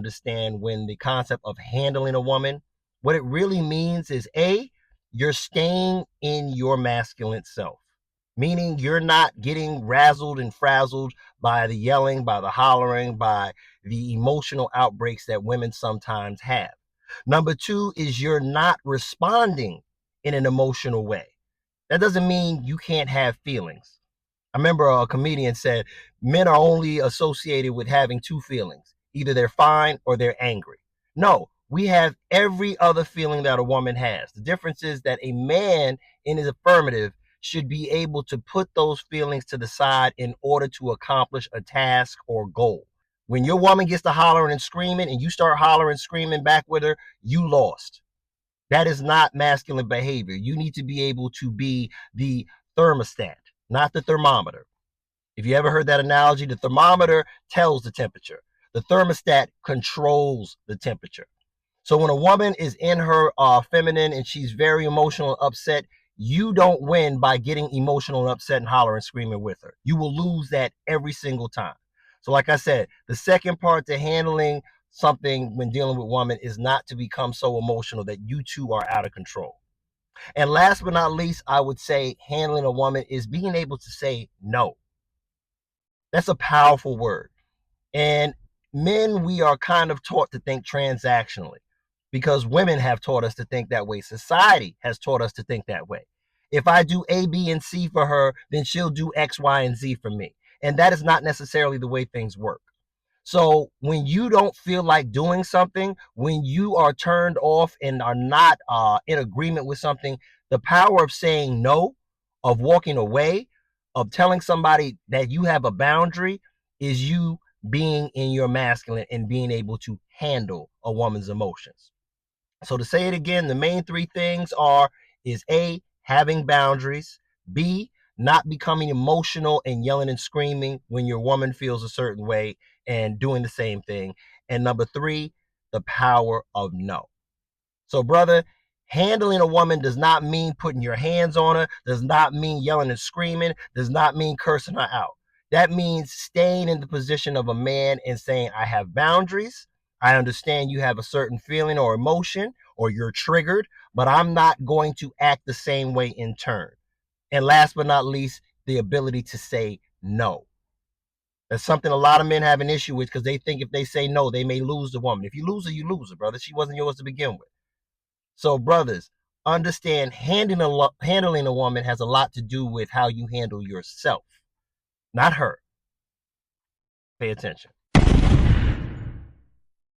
understand when the concept of handling a woman, what it really means is you're staying in your masculine self, meaning you're not getting razzled and frazzled by the yelling, by the hollering, by the emotional outbreaks that women sometimes have. Number two is you're not responding in an emotional way. That doesn't mean you can't have feelings. I remember a comedian said men are only associated with having two feelings. Either they're fine or they're angry. No, we have every other feeling that a woman has. The difference is that a man in his affirmative should be able to put those feelings to the side in order to accomplish a task or goal. When your woman gets to hollering and screaming and you start hollering and screaming back with her, you lost. That is not masculine behavior. You need to be able to be the thermostat, not the thermometer. If you ever heard that analogy, the thermometer tells the temperature. The thermostat controls the temperature. So when a woman is in her feminine and she's very emotional and upset, you don't win by getting emotional and upset and hollering and screaming with her. You will lose that every single time. So like I said, the second part to handling something when dealing with women is not to become so emotional that you two are out of control. And last but not least, I would say handling a woman is being able to say no. That's a powerful word. And men, we are kind of taught to think transactionally because women have taught us to think that way. Society has taught us to think that way. If I do A, B, and C for her, then she'll do X, Y, and Z for me. And that is not necessarily the way things work. So when you don't feel like doing something, when you are turned off and are not in agreement with something, the power of saying no, of walking away, of telling somebody that you have a boundary is you being in your masculine and being able to handle a woman's emotions. So to say it again, the main three things is A, having boundaries, B, not becoming emotional and yelling and screaming when your woman feels a certain way and doing the same thing. And number three, the power of no. So brother, handling a woman does not mean putting your hands on her, does not mean yelling and screaming, does not mean cursing her out. That means staying in the position of a man and saying, I have boundaries. I understand you have a certain feeling or emotion or you're triggered, but I'm not going to act the same way in turn. And last but not least, the ability to say no. That's something a lot of men have an issue with because they think if they say no, they may lose the woman. If you lose her, you lose her, brother. She wasn't yours to begin with. So, brothers, understand handling a woman has a lot to do with how you handle yourself, not her. Pay attention.